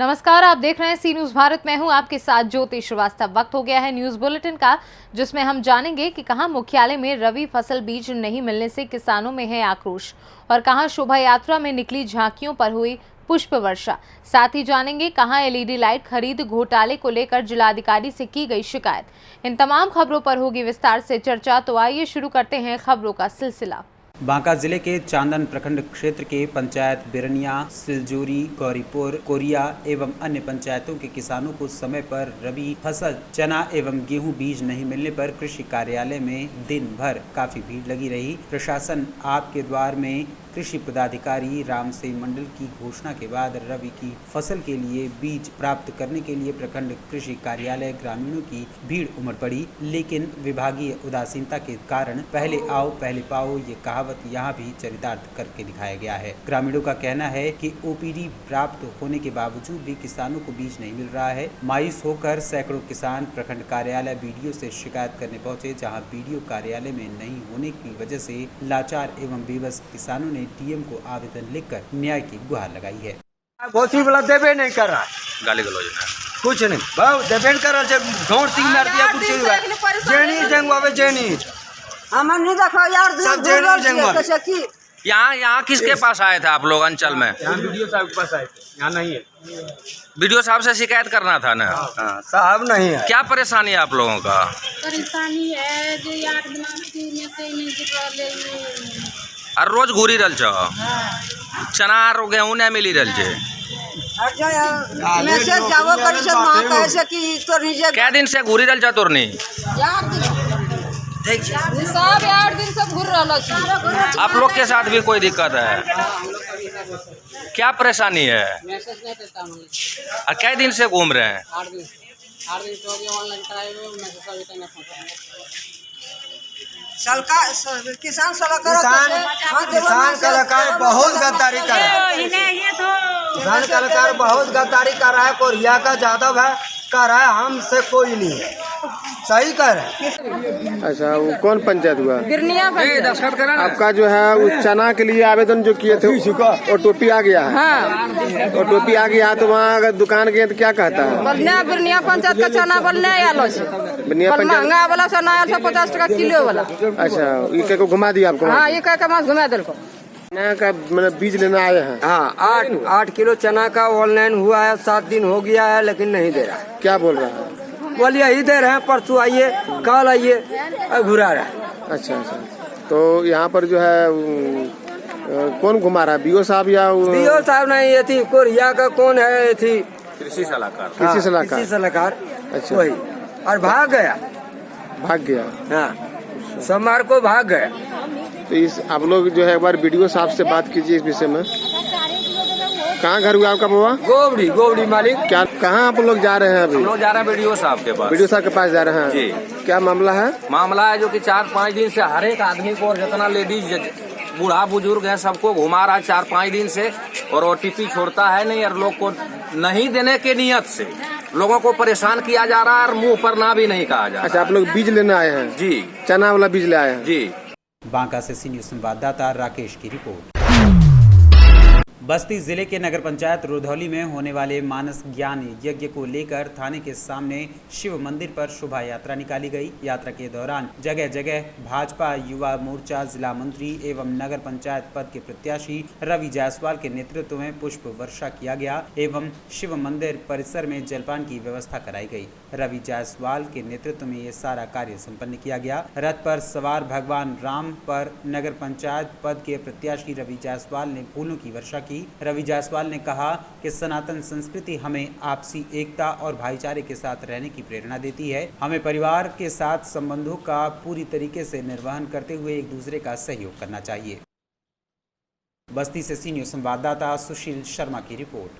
नमस्कार, आप देख रहे हैं सी न्यूज भारत। मैं हूं आपके साथ ज्योति श्रीवास्तव। वक्त हो गया है न्यूज बुलेटिन का, जिसमें हम जानेंगे कि कहां मुख्यालय में रबी फसल बीज नहीं मिलने से किसानों में है आक्रोश और कहां शोभा यात्रा में निकली झांकियों पर हुई पुष्प वर्षा। साथ ही जानेंगे कहां एलईडी लाइट खरीद घोटाले को लेकर जिलाधिकारी से की गई शिकायत। इन तमाम खबरों पर होगी विस्तार से चर्चा, तो आइए शुरू करते हैं खबरों का सिलसिला। बांका जिले के चांदन प्रखंड क्षेत्र के पंचायत बिरनिया, सिलजोरी, गौरीपुर, कोरिया एवं अन्य पंचायतों के किसानों को समय पर रबी फसल चना एवं गेहूं बीज नहीं मिलने पर कृषि कार्यालय में दिन भर काफी भीड़ लगी रही। प्रशासन आपके द्वार में कृषि पदाधिकारी राम सिंह मंडल की घोषणा के बाद रबी की फसल के लिए बीज प्राप्त करने के लिए प्रखंड कृषि कार्यालय ग्रामीणों की भीड़ उमड़ पड़ी, लेकिन विभागीय उदासीनता के कारण पहले आओ पहले पाओ ये कहावत यहाँ भी चरितार्थ करके दिखाया गया है। ग्रामीणों का कहना है कि ओपीडी प्राप्त होने के बावजूद भी किसानों को बीज नहीं मिल रहा है। मायूस होकर सैकड़ों किसान प्रखंड कार्यालय बीडीओ से शिकायत करने पहुंचे, जहाँ बीडीओ कार्यालय में नहीं होने की वजह से लाचार एवं बेबस किसानों ने डीएम को आवेदन लिखकर न्याय की गुहार लगाई है। बहुत ही बड़ा देवे नहीं कर रहा, गाली गलौज कुछ नहीं बहुत देवे नहीं कर रहा। ढोंड सिंह मार दिया कुछ जेनी जंगवावे जेनी हमन नहीं देखो यार सब जेनी जंगवावे। यहाँ किसके पास आए थे आप लोग अंचल में? यहाँ वीडियो साहब के पास आए थे, यहाँ नहीं है। वीडियो साहब से शिकायत करना था ना? हाँ, साहब नहीं है। क्या परेशानी है आप लोगों का? परेशानी है जो 8 दिन में से नहीं गिर रहे और रोज घूरी रल छो चना और गेहूं नहीं मिली रल छे। मैसेज जावो परिषद वहां कहे से कि तो रिजे क्या दिन से घूरी रल छो तोरनी? यार सब 8 दिन से घूर रहल छी। आप लोग के साथ भी कोई दिक्कत है? क्या परेशानी है? मैसेज नहीं देता हम और कई दिन से घूम रहे हैं? 8 दिन से हो गया ऑनलाइन कराए हुए मैसेज अभी तक नहीं पहुंचा। किसान कलाकार बहुत गद्दारी कर रहा है। किसान कलाकार बहुत गद्दारी कर रहा है। कोरिया का जादव है कर रहा है, हमसे कोई नहीं है। सही कर रहे हैं। अच्छा, वो कौन पंचायत हुआ? बिरनिया आपका जो है उस चना के लिए आवेदन जो किए थे और टोपी आ गया है। हाँ। और टोपी आ गया तो वहाँ अगर दुकान गए तो क्या कहता है? बिरनिया पंचायत का चना बोलने आलो छे। बिरनिया पंचायत महंगा वाला चना आयल 50 टका किलो वाला। अच्छा, ये को घुमा दिया आपको? हाँ, ये कह के मास घुमा दिल को। चना का मतलब बीज लेना आए हैं? हाँ, 8 किलो चना का ऑनलाइन हुआ है, 7 दिन हो गया है, लेकिन नहीं दे रहा। क्या बोल रहा है? बोलिए यही दे रहे हैं, परसों आइए कल आइए, घुरा रहा है। अच्छा, तो यहाँ पर जो है कौन घुमा रहा है? बीओ साहब या बीओ साहब नहीं, ये थी कोरिया का कौन है, ये थी कृषि सलाहकार। कृषि सलाहकार। कृषि सलाहकार। अच्छा, वही और भाग गया। हाँ, सोमवार को भाग गया। तो इस आप लोग जो है एक बार बीडीओ साहब से बात कीजिए इस विषय में। कहाँ घर हुआ आपका बाबा? गोबड़ी मालिक। क्या कहाँ आप लोग जा रहे हैं अभी? हम लोग जा रहे हैं वीडियो साहब के पास। वीडियो साहब के पास जा रहे हैं जी। क्या मामला है? मामला है जो कि 4-5 दिन से हर एक आदमी को और जितना लेडीज बूढ़ा बुजुर्ग है सबको घुमा रहा है 4-5 दिन से, और ओटीपी छोड़ता है नहीं, और लोग को नहीं देने के नियत से लोगों को परेशान किया जा रहा है और मुंह पर ना भी नहीं कहा जा रहा। अच्छा, आप लोग बीज लेने आए हैं? जी, चना वाला बीज ले आए हैं जी। बांका से सी न्यूज संवाददाता राकेश की रिपोर्ट। बस्ती जिले के नगर पंचायत रुधौली में होने वाले मानस ज्ञान यज्ञ को लेकर थाने के सामने शिव मंदिर पर शोभा यात्रा निकाली गई। यात्रा के दौरान जगह जगह भाजपा युवा मोर्चा जिला मंत्री एवं नगर पंचायत पद के प्रत्याशी रवि जायसवाल के नेतृत्व में पुष्प वर्षा किया गया एवं शिव मंदिर परिसर में जलपान की व्यवस्था कराई गई। रवि जायसवाल के नेतृत्व में ये सारा कार्य संपन्न किया गया। रथ पर सवार भगवान राम पर नगर पंचायत पद के प्रत्याशी रवि जायसवाल ने फूलों की वर्षा की। रवि जायसवाल ने कहा कि सनातन संस्कृति हमें आपसी एकता और भाईचारे के साथ रहने की प्रेरणा देती है। हमें परिवार के साथ संबंधों का पूरी तरीके से निर्वहन करते हुए एक दूसरे का सहयोग करना चाहिए। बस्ती से सी न्यूज संवाददाता सुशील शर्मा की रिपोर्ट।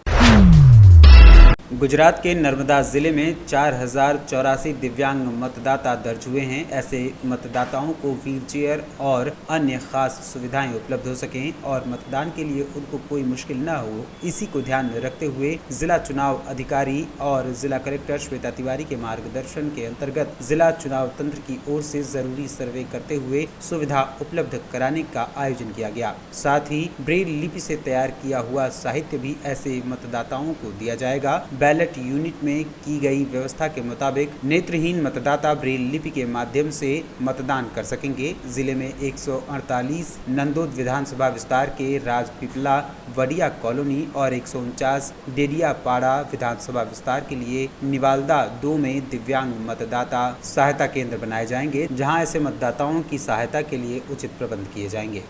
गुजरात के नर्मदा जिले में 4084 दिव्यांग मतदाता दर्ज हुए हैं। ऐसे मतदाताओं को व्हीलचेयर और अन्य खास सुविधाएं उपलब्ध हो सकें और मतदान के लिए उनको कोई मुश्किल न हो, इसी को ध्यान में रखते हुए जिला चुनाव अधिकारी और जिला कलेक्टर श्वेता तिवारी के मार्गदर्शन के अंतर्गत जिला चुनाव तंत्र की ओर से जरूरी सर्वे करते हुए सुविधा उपलब्ध कराने का आयोजन किया गया। साथ ही ब्रेल लिपि से तैयार किया हुआ साहित्य भी ऐसे मतदाताओं को दिया जाएगा। बैलेट यूनिट में की गई व्यवस्था के मुताबिक नेत्रहीन मतदाता ब्रेल लिपि के माध्यम से मतदान कर सकेंगे। जिले में 148 नंदोद विधानसभा विस्तार के राजपीपला वडिया कॉलोनी और 149 डेडियापाड़ा विधानसभा विस्तार के लिए निवाल्दा 2 में दिव्यांग मतदाता सहायता केंद्र बनाए जाएंगे, जहां ऐसे मतदाताओं की सहायता के लिए उचित प्रबंध किए जाएंगे।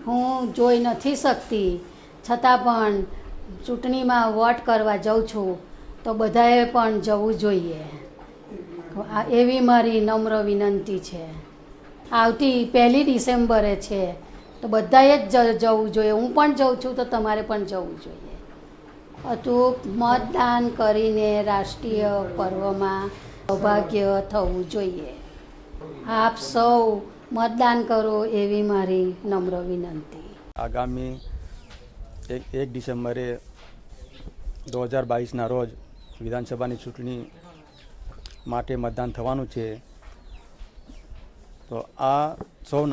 હું જોઈ નથી શકતી છતાં પણ ચૂંટણીમાં વોટ કરવા જાઉં છું તો બધાએ પણ જવું જોઈએ, એવી મારી નમ્ર વિનંતી છે। આવતી 1 ડિસેમ્બરે છે તો બધાએ જ જવું જોઈએ। હું પણ જાઉં છું તો તમારે પણ જવું જોઈએ। અચૂક મતદાન કરીને રાષ્ટ્રીય પર્વમાં સૌભાગ્ય થવું જોઈએ। આપ સૌ मतदान करो एवी मारी नम्र विनंती। आगामी 1 डिसेम्बरे 2022 रोज विधानसभाની ચૂંટણી માટે મતદાન થવાનું છે। તો આ સૌ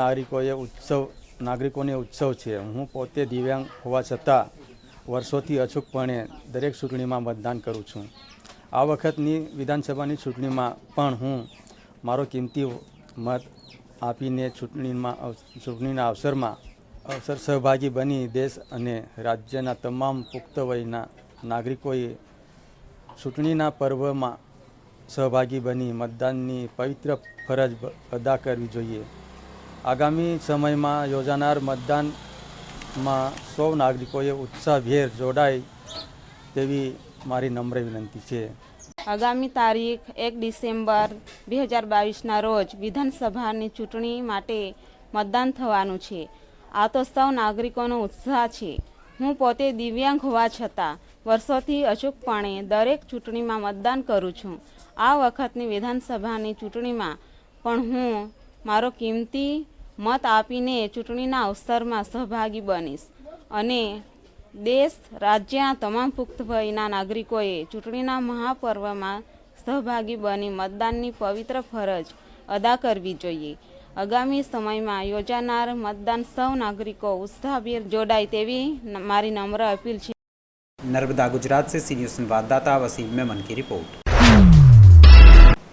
નાગરિકોને ઉત્સવ છે। હું પોતે દિવ્યાંગ હોવા છતાં વર્ષોથી અચૂકપણે દરેક ચૂંટણીમાં મતદાન કરું છું। આ વખતની વિધાનસભાની ચૂંટણીમાં પણ હું મારો કિંમતી મત આપીને ચૂંટણીના અવસર સહભાગી બની દેશ અને રાજ્યના તમામ પુખ્ત વયના નાગરિકોએ ચૂંટણીના પર્વમાં સહભાગી બની મતદાનની પવિત્ર ફરજ અદા કરવી જોઈએ। આગામી સમયમાં યોજાનાર મતદાનમાં સૌ નાગરિકોએ ઉત્સાહભેર જોડાય તેવી મારી નમ્ર વિનંતી છે। આગામી તારીખ 1 ડિસેમ્બર 2022ના રોજ વિધાનસભાની ચૂંટણી માટે મતદાન થવાનું છે। આ તો સૌ નાગરિકોનો ઉત્સાહ છે। હું પોતે દિવ્યાંગ હોવા છતાં વર્ષોથી અચૂકપણે દરેક ચૂંટણીમાં મતદાન કરું છું। આ વખતની વિધાનસભાની ચૂંટણીમાં પણ હું મારો કિંમતી મત આપીને ચૂંટણીના અવસરમાં સહભાગી બનીશ અને દેશ રાજ્યના તમામ પુખ્ત વયના નાગરિકોએ ચૂંટણીના મહાપર્વમાં સહભાગી બની મતદાનની પવિત્ર ફરજ અદા કરવી જોઈએ। આગામી સમયમાં યોજાનાર મતદાન સૌ નાગરિકો ઉત્સાહભેર જોડાય તેવી મારી નમ્ર અપીલ છે। नर्मदा गुजरात से सीनियर संवाददाता वसीम मेमन की रिपोर्ट।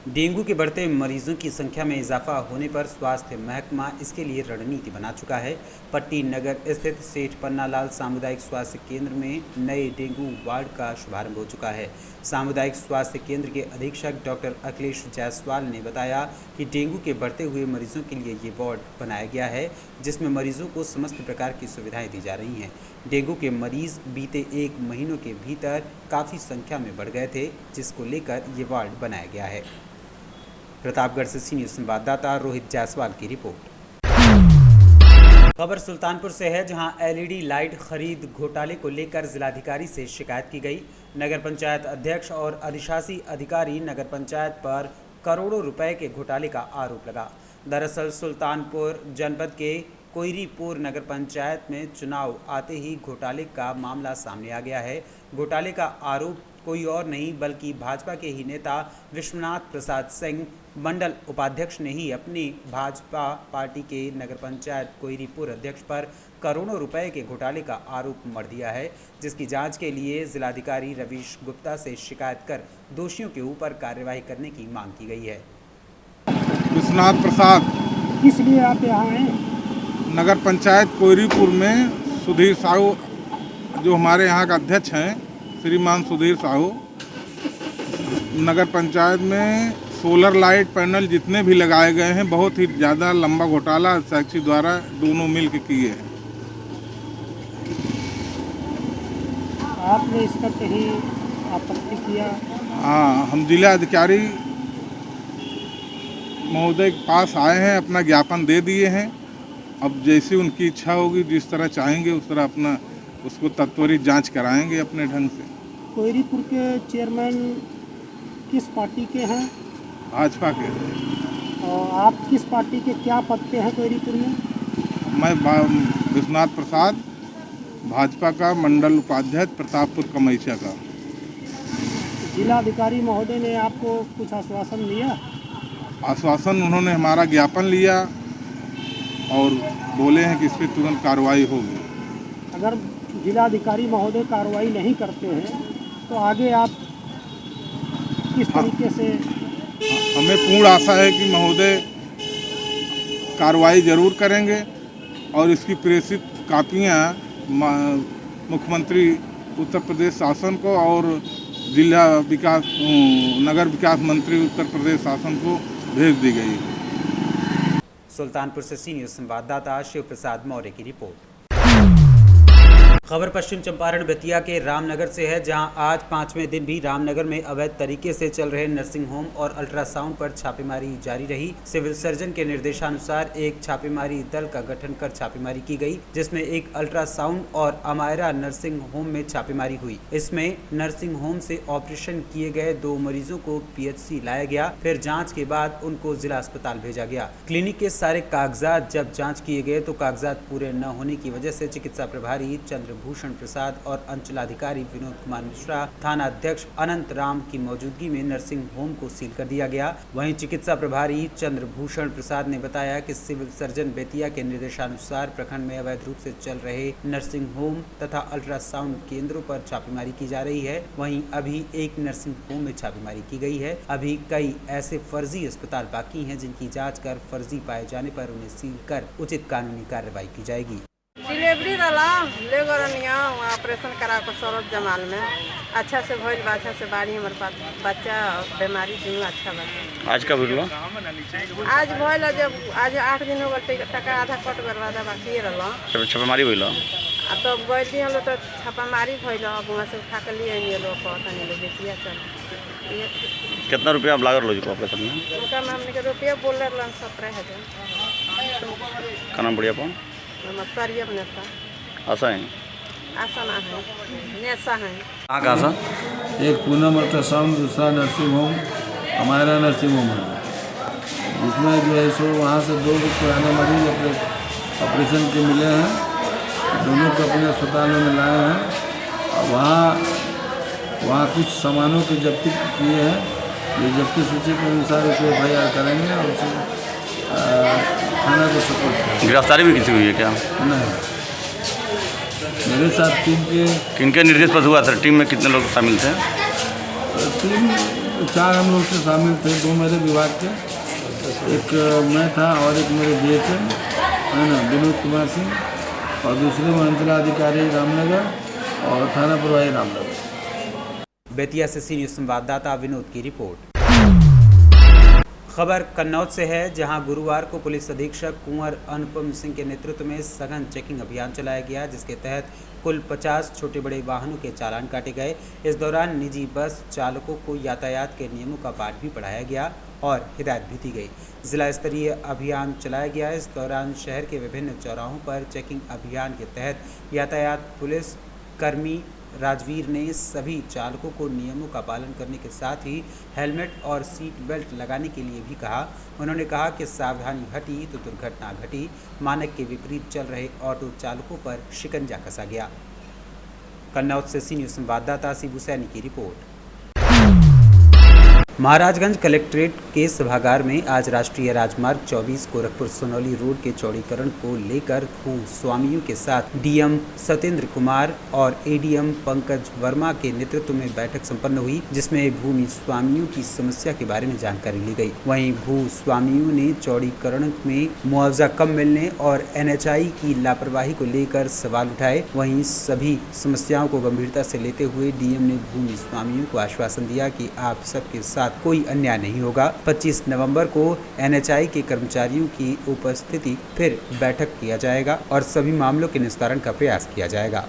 डेंगू के बढ़ते मरीजों की संख्या में इजाफा होने पर स्वास्थ्य महकमा इसके लिए रणनीति बना चुका है। पट्टी नगर स्थित सेठ पन्नालाल सामुदायिक स्वास्थ्य केंद्र में नए डेंगू वार्ड का शुभारंभ हो चुका है। सामुदायिक स्वास्थ्य केंद्र के अधीक्षक डॉक्टर अखिलेश जायसवाल ने बताया कि डेंगू के बढ़ते हुए मरीजों के लिए ये वार्ड बनाया गया है, जिसमें मरीजों को समस्त प्रकार की सुविधाएं दी जा रही हैं। डेंगू के मरीज बीते 1 महीनों के भीतर काफ़ी संख्या में बढ़ गए थे, जिसको लेकर ये वार्ड बनाया गया है। प्रतापगढ़ से सीनियर संवाददाता रोहित जायसवाल की रिपोर्ट। खबर सुल्तानपुर से है, जहां एलईडी लाइट खरीद घोटाले को लेकर जिलाधिकारी से शिकायत की गई। नगर पंचायत अध्यक्ष और अधिशासी अधिकारी नगर पंचायत पर करोड़ों रुपए के घोटाले का आरोप लगा। दरअसल सुल्तानपुर जनपद के कोयरीपुर नगर पंचायत में चुनाव आते ही घोटाले का मामला सामने आ गया है। घोटाले का आरोप कोई और नहीं बल्कि भाजपा के ही नेता विश्वनाथ प्रसाद सिंह मंडल उपाध्यक्ष ने ही अपनी भाजपा पार्टी के नगर पंचायत कोयरीपुर अध्यक्ष पर करोड़ों रुपए के घोटाले का आरोप मढ़ दिया है, जिसकी जांच के लिए जिलाधिकारी रवीश गुप्ता से शिकायत कर दोषियों के ऊपर कार्यवाही करने की मांग की गई है। विश्वनाथ प्रसाद किस लिए आप यहाँ हैं? नगर पंचायत कोयरीपुर में सुधीर साहू जो हमारे यहाँ का अध्यक्ष हैं, श्रीमान सुधीर साहू, नगर पंचायत में सोलर लाइट पैनल जितने भी लगाए गए हैं बहुत ही ज़्यादा लंबा घोटाला साक्षी द्वारा दोनों मिल के किए हैं। आपने इसका कहीं आपत्ति किया? हाँ, हम जिला अधिकारी महोदय के पास आए हैं, अपना ज्ञापन दे दिए हैं। अब जैसी उनकी इच्छा होगी, जिस तरह चाहेंगे उस तरह अपना उसको तत्वरित जांच कराएंगे अपने ढंग से। कोयरीपुर के चेयरमैन किस पार्टी के हैं भाजपा के। और आप किस पार्टी के क्या पद पे हैं कोयरीपुर में? मैं विश्वनाथ प्रसाद, भाजपा का मंडल उपाध्यक्ष, प्रतापपुर कमैचा का। जिलाधिकारी महोदय ने आपको कुछ आश्वासन दिया? आश्वासन उन्होंने हमारा ज्ञापन लिया और बोले हैं कि इस पर तुरंत कार्रवाई होगी। अगर जिलाधिकारी महोदय कार्रवाई नहीं करते हैं तो आगे आप किस तरीके से? हमें पूर्ण आशा है कि महोदय कार्रवाई जरूर करेंगे और इसकी प्रेषित कापियां मुख्यमंत्री उत्तर प्रदेश शासन को और जिला विकास नगर विकास मंत्री उत्तर प्रदेश शासन को भेज दी गई। सुल्तानपुर से सीनियर संवाददाता शिव प्रसाद मौर्य की रिपोर्ट। खबर पश्चिम चंपारण बेतिया के रामनगर से है, जहां आज 5वें दिन भी रामनगर में अवैध तरीके से चल रहे नर्सिंग होम और अल्ट्रासाउंड पर छापेमारी जारी रही। सिविल सर्जन के निर्देशानुसार एक छापेमारी दल का गठन कर छापेमारी की गई, जिसमें एक अल्ट्रासाउंड और अमायरा नर्सिंग होम में छापेमारी हुई। इसमें नर्सिंग होम से ऑपरेशन किए गए 2 मरीजों को पीएचसी लाया गया, फिर जाँच के बाद उनको जिला अस्पताल भेजा गया। क्लिनिक के सारे कागजात जब जाँच किए गए तो कागजात पूरे न होने की वजह से चिकित्सा प्रभारी चंद्रभूषण प्रसाद और अंचलाधिकारी विनोद कुमार मिश्रा, थाना अध्यक्ष अनंत राम की मौजूदगी में नर्सिंग होम को सील कर दिया गया। वहीं चिकित्सा प्रभारी चंद्रभूषण प्रसाद ने बताया कि सिविल सर्जन बेतिया के निर्देशानुसार प्रखंड में अवैध रूप से चल रहे नर्सिंग होम तथा अल्ट्रासाउंड केंद्रों पर छापेमारी की जा रही है। वहीं अभी एक नर्सिंग होम में छापेमारी की गई है। अभी कई ऐसे फर्जी अस्पताल बाकी हैं जिनकी जाँच कर फर्जी पाए जाने पर उन्हें सील कर उचित कानूनी कार्रवाई की जाएगी। डिलीवरी रहा ले गरनिया ऑपरेशन करा कर सरोज जमाल में अच्छा से भइल अच्छा से बाड़ी हमारे पास बच्चा बीमारी दिन अच्छा बच्चा। आज का वीडियो आज भइल जब आज 8 दिन हो गए टका आधा कट करवा दा बाकी रहा छापेमारी हुई अब तो गई हम लोग तो छापामारी भइल वहाँ से उठा कर लिए ये लोग कहता लोग बेतिया चल। कितना रुपया लागल लो ऑपरेशन में? उनका हमने के रुपया बोल रहे 17,000। का नाम बढ़िया पाऊँ सरियम नेसा आशा है आशा ना है नेसा है। कहाँ कहाँ सा? एक पूनम अल्ट्रासाउंड, दूसरा नर्सिंग होम हमारा नर्सिंग होम है, जिसमें जो है सो वहाँ से 2 पुराने मरीज ऑपरेशन के मिले हैं, दोनों को अपने अस्पताल में लाए हैं और वहाँ कुछ सामानों की जब्ती किए हैं। ये जब्ती सूची के अनुसार उसे FIR करेंगे और उसे थाना को सपोर्ट करेंगे। गिरफ्तारी भी किसी हुई है क्या? नहीं, मेरे साथ टीम के किनके निर्देश पर हुआ था? टीम में कितने लोग शामिल थे? टीम 4 हम लोग से शामिल थे, 2 मेरे विभाग के, एक मैं था और एक मेरे DHM है ना विनोद कुमार सिंह, और दूसरे में अंचलाधिकारी रामनगर और थाना प्रभारी रामनगर। बेतिया से सीनियर संवाददाता विनोद की रिपोर्ट। खबर कन्नौज से है, जहां गुरुवार को पुलिस अधीक्षक कुंवर अनुपम सिंह के नेतृत्व में सघन चेकिंग अभियान चलाया गया, जिसके तहत कुल 50 छोटे बड़े वाहनों के चालान काटे गए। इस दौरान निजी बस चालकों को यातायात के नियमों का पाठ भी पढ़ाया गया और हिदायत भी दी गई। जिला स्तरीय अभियान चलाया गया। इस दौरान शहर के विभिन्न चौराहों पर चेकिंग अभियान के तहत यातायात पुलिस कर्मी राजवीर ने सभी चालकों को नियमों का पालन करने के साथ ही हेलमेट और सीट बेल्ट लगाने के लिए भी कहा। उन्होंने कहा कि सावधानी हटी तो दुर्घटना घटी। मानक के विपरीत चल रहे ऑटो चालकों पर शिकंजा कसा गया। कन्नौज से सीनियर संवाददाता शिबू सैनी की रिपोर्ट। महाराजगंज कलेक्ट्रेट के सभागार में आज राष्ट्रीय राजमार्ग 24 गोरखपुर सोनौली रोड के चौड़ीकरण को लेकर भू स्वामियों के साथ डीएम सत्येंद्र कुमार और एडीएम पंकज वर्मा के नेतृत्व में बैठक संपन्न हुई, जिसमें भूमि स्वामियों की समस्या के बारे में जानकारी ली गई। वहीं भू स्वामियों ने चौड़ीकरण में मुआवजा कम मिलने और NHI की लापरवाही को लेकर सवाल उठाए। वहीं सभी समस्याओं को गंभीरता से लेते हुए डीएम ने भूमि स्वामियों को आश्वासन दिया कि आप सबके साथ कोई अन्याय नहीं होगा। 25 नवंबर को NHI के कर्मचारियों की उपस्थिति फिर बैठक किया जाएगा और सभी मामलों के निस्तारण का प्रयास किया जाएगा।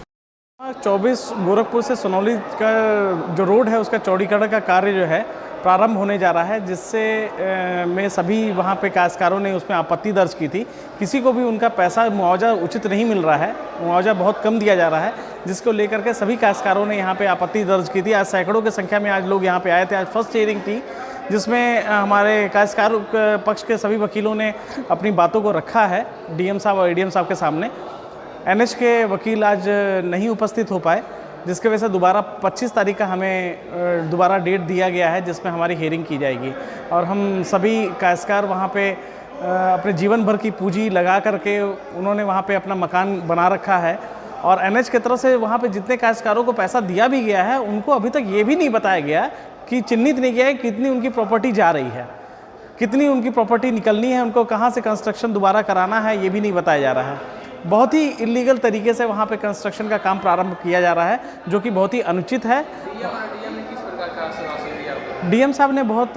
24 गोरखपुर से सोनौली का जो रोड है उसका चौड़ीकरण का कार्य जो है प्रारंभ होने जा रहा है, जिससे में सभी वहाँ पे काश्तकारों ने उसमें आपत्ति दर्ज की थी। किसी को भी उनका पैसा मुआवजा उचित नहीं मिल रहा है, मुआवजा बहुत कम दिया जा रहा है, जिसको लेकर के सभी काश्तकारों ने यहाँ पे आपत्ति दर्ज की थी। आज सैकड़ों की संख्या में आज लोग यहाँ पे आए थे। आज फर्स्ट हियरिंग थी, जिसमें हमारे काश्तकार पक्ष के सभी वकीलों ने अपनी बातों को रखा है डीएम साहब और एडीएम साहब के सामने। एनएच के वकील आज नहीं उपस्थित हो पाए, जिसके वजह से दोबारा 25 तारीख का हमें दोबारा डेट दिया गया है, जिसमें हमारी हियरिंग की जाएगी। और हम सभी काश्तकार वहाँ पे अपने जीवन भर की पूंजी लगा करके उन्होंने वहाँ पे अपना मकान बना रखा है। और एनएच की तरफ से वहाँ पे जितने काश्तकारों को पैसा दिया भी गया है, उनको अभी तक ये भी नहीं बताया गया कि चिन्हित नहीं किया है कितनी उनकी प्रॉपर्टी जा रही है, कितनी उनकी प्रॉपर्टी निकलनी है, उनको कहाँ से कंस्ट्रक्शन दोबारा कराना है, ये भी नहीं बताया जा रहा है। बहुत ही इलीगल तरीके से वहाँ पे कंस्ट्रक्शन का काम प्रारंभ किया जा रहा है, जो कि बहुत ही अनुचित है। डीएम साहब ने बहुत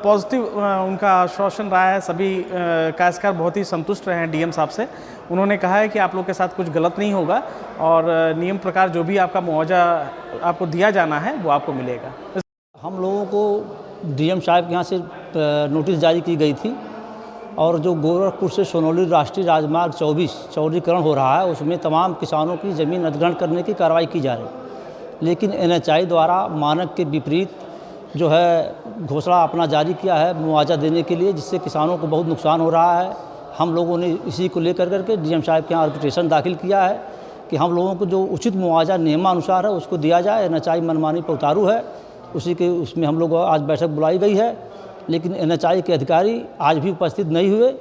पॉजिटिव उनका आश्वासन रहा है। सभी काश्तकार बहुत ही संतुष्ट रहे हैं डीएम साहब से। उन्होंने कहा है कि आप लोग के साथ कुछ गलत नहीं होगा और नियम प्रकार जो भी आपका मुआवजा आपको दिया जाना है वो आपको मिलेगा। हम लोगों को डीएम साहब के यहाँ से नोटिस जारी की गई थी और जो गोरखपुर से सोनौली राष्ट्रीय राजमार्ग 24 चौड़ीकरण हो रहा है, उसमें तमाम किसानों की ज़मीन अधिग्रहण करने की कार्रवाई की जा रही है। लेकिन एनएचआई द्वारा मानक के विपरीत जो है घोषणा अपना जारी किया है मुआवजा देने के लिए, जिससे किसानों को बहुत नुकसान हो रहा है। हम लोगों ने इसी को लेकर करके डीएम साहब के यहाँ आर्बिट्रेशन दाखिल किया है कि हम लोगों को जो उचित मुआवजा नियमानुसार है उसको दिया जाए। एनएचआई मनमानी पर उतारू है, उसमें हम लोग आज बैठक बुलाई गई है, लेकिन एनएचआई के अधिकारी आज भी उपस्थित नहीं हुए।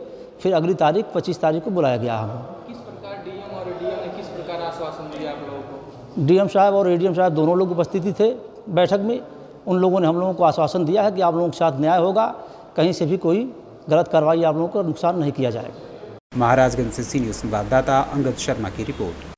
फिर अगली तारीख 25 तारीख को बुलाया गया हमें। किस प्रकार डीएम और एडीएम ने किस प्रकार आश्वासन दिया आप लोगों को? डीएम साहब और एडीएम साहब दोनों लोग उपस्थित थे बैठक में। उन लोगों ने हम लोगों को आश्वासन दिया है कि आप लोगों के साथ न्याय होगा, कहीं से भी कोई गलत कार्रवाई आप लोगों को नुकसान नहीं किया जाएगा। महाराजगंज से सीनियर संवाददाता अंगद शर्मा की रिपोर्ट।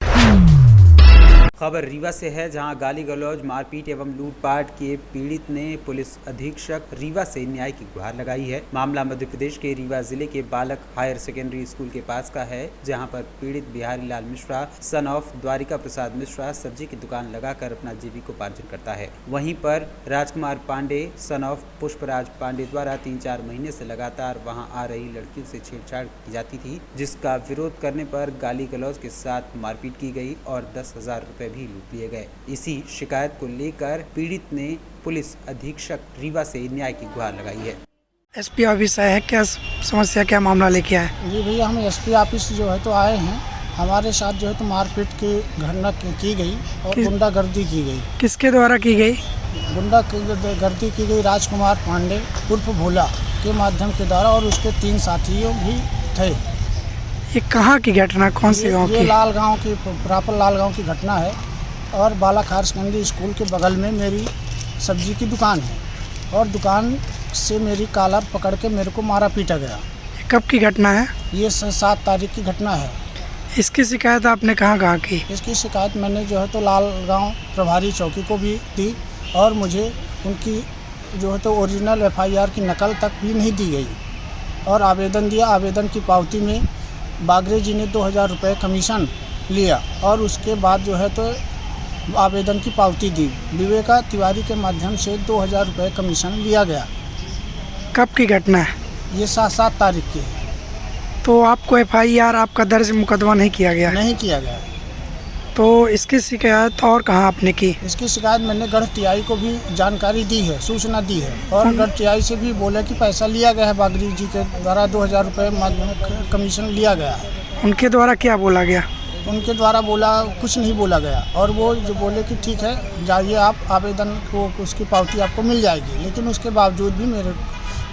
खबर रीवा से है, जहां गाली गलौज, मारपीट एवं लूटपाट के पीड़ित ने पुलिस अधीक्षक रीवा से न्याय की गुहार लगाई है। मामला मध्य प्रदेश के रीवा जिले के बालक हायर सेकेंडरी स्कूल के पास का है, जहां पर पीड़ित बिहारी लाल मिश्रा सन ऑफ द्वारिका प्रसाद मिश्रा सब्जी की दुकान लगाकर अपना जीविकोपार्जन करता है। वहीं पर राजकुमार पांडे सन ऑफ पुष्पराज पांडे द्वारा 3-4 महीने से लगातार वहां आ रही लड़कियों से छेड़छाड़ की जाती थी, जिसका विरोध करने पर गाली गलौज के साथ मारपीट की गई और 10,000 रुपए भी लूट लिए गए। इसी शिकायत को लेकर पीड़ित ने पुलिस अधीक्षक रीवा से न्याय की गुहार लगाई है। एसपी ऑफिस आए हैं, क्या समस्या, क्या मामला लेके आए? जी भैया, हम एसपी ऑफिस जो है तो आए हैं। हमारे साथ जो है तो मारपीट की घटना की गई और गुंडागर्दी की गई। किसके द्वारा की गई? गुंडागर्दी की गई राजकुमार पांडे उर्फ भोला के माध्यम के द्वारा, और उसके 3 साथियों भी थे। ये कहाँ की घटना, कौन से गांव की? ये लाल गांव की, प्रॉपर लाल गांव की घटना है। और बालक हायर सेकेंडरी स्कूल के बगल में मेरी सब्जी की दुकान है और दुकान से मेरी कॉलर पकड़ के मेरे को मारा पीटा गया। कब की घटना है? ये 7 तारीख की घटना है। इसकी शिकायत आपने कहाँ की? इसकी शिकायत मैंने जो है तो लाल गांव प्रभारी चौकी को भी दी और मुझे उनकी जो है तो ओरिजिनल FIR की नकल तक भी नहीं दी गई और आवेदन दिया। आवेदन की पावती में बागरे जी ने 2,000 रुपये कमीशन लिया और उसके बाद जो है तो आवेदन की पावती दी। विवेका तिवारी के माध्यम से 2,000 रुपये कमीशन लिया गया। कब की घटना है? ये 7 तारीख की है। तो आपको FIR आपका दर्ज मुकदमा नहीं किया गया? नहीं किया गया। तो इसकी शिकायत और कहाँ आपने की? इसकी शिकायत मैंने गढ़ TI को भी जानकारी दी है, सूचना दी है और गढ़ TI से भी बोला कि पैसा लिया गया है, बागरी जी के द्वारा 2,000 रुपये कमीशन लिया गया है। उनके द्वारा क्या बोला गया? उनके द्वारा कुछ नहीं बोला गया और वो जो बोले कि ठीक है जाइए आप, आवेदन को उसकी पावती आपको मिल जाएगी। लेकिन उसके बावजूद भी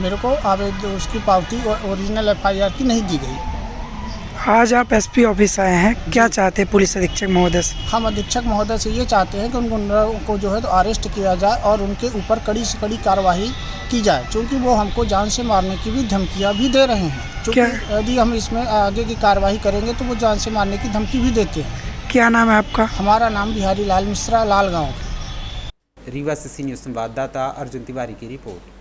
मेरे को आवेदन उसकी पावती ओरिजिनल FIR की नहीं दी गई। आज आप SP ऑफिस आए हैं, क्या चाहते हैं पुलिस अधीक्षक महोदय से? हम अधीक्षक महोदय से ये चाहते हैं कि उन गुंडों को जो है तो अरेस्ट किया जाए और उनके ऊपर कड़ी से कड़ी कार्रवाई की जाए, क्योंकि वो हमको जान से मारने की भी धमकियाँ भी दे रहे हैं। क्योंकि यदि हम इसमें आगे की कार्रवाई करेंगे तो वो जान से मारने की धमकी भी देते हैं। क्या नाम है आपका? हमारा नाम बिहारी लाल मिश्रा, लाल गाँव। रीवा से सीनियर संवाददाता अर्जुन तिवारी की रिपोर्ट।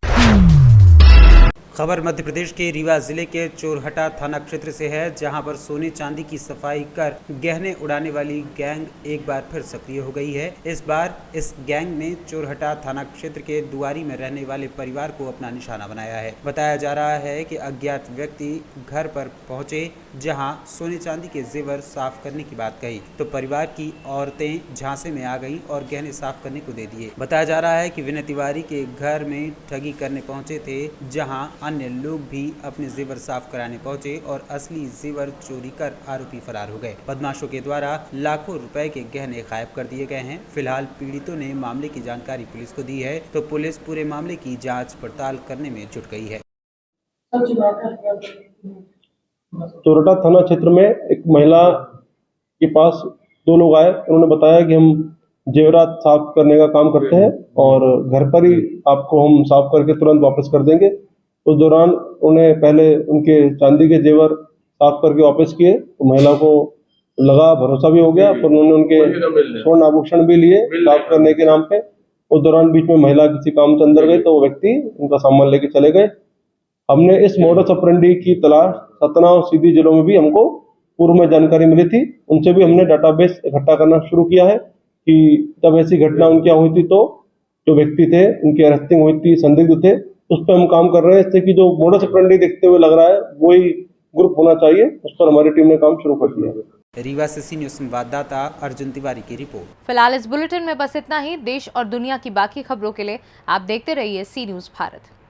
खबर मध्य प्रदेश के रीवा जिले के चोरहटा थाना क्षेत्र से है, जहां पर सोने चांदी की सफाई कर गहने उड़ाने वाली गैंग एक बार फिर सक्रिय हो गई है। इस बार इस गैंग ने चोरहटा थाना क्षेत्र के दुआरी में रहने वाले परिवार को अपना निशाना बनाया है। बताया जा रहा है कि अज्ञात व्यक्ति घर पर पहुंचे, जहां सोने चांदी के जेवर साफ करने की बात कही तो परिवार की औरतें झांसे में आ गईं और गहने साफ करने को दे दिए। बताया जा रहा है कि विनय तिवारी के घर में ठगी करने पहुंचे थे, जहां अन्य लोग भी अपने जेवर साफ कराने पहुंचे और असली जेवर चोरी कर आरोपी फरार हो गए। बदमाशों के द्वारा लाखों रुपए के गहने गायब कर दिए गए हैं। फिलहाल पीड़ितों ने मामले की जानकारी पुलिस को दी है, तो पुलिस पूरे मामले की जांच पड़ताल करने में जुट गई है। चोरहटा थाना क्षेत्र में एक महिला के पास दो लोग आए। उन्होंने बताया कि हम जेवरात साफ करने का काम करते हैं और घर पर ही आपको हम साफ करके तुरंत वापस कर देंगे। उस दौरान उन्हें पहले उनके चांदी के जेवर साफ करके वापस किए तो महिला को लगा, भरोसा भी हो गया, फिर उन्होंने उनके स्वर्ण आभूषण भी लिए साफ करने के नाम पे। उस दौरान बीच में महिला किसी काम से अंदर गई तो वो व्यक्ति उनका सामान लेके चले गए। हमने इस मोडस ऑपरेंडी की तलाश सतना और सीधी जिलों में भी हमको पूर्व में जानकारी मिली थी। उनसे भी हमने डाटाबेस इकट्ठा करना शुरू किया है कि जब ऐसी घटना उनके यहाँ हुई थी तो जो व्यक्ति थे उनकी अरेस्टिंग हुई थी, संदिग्ध थे, उस पर हम काम कर रहे हैं। इससे कि जो मोडस ऑपरेंडी देखते हुए लग रहा है वही ग्रुप होना चाहिए, उस पर हमारी टीम ने काम शुरू कर दिया है। रीवा से सी न्यूज़ संवाददाता अर्जुन तिवारी की रिपोर्ट। फिलहाल इस बुलेटिन में बस इतना ही। देश और दुनिया की बाकी खबरों के लिए आप देखते रहिए सी न्यूज़ भारत।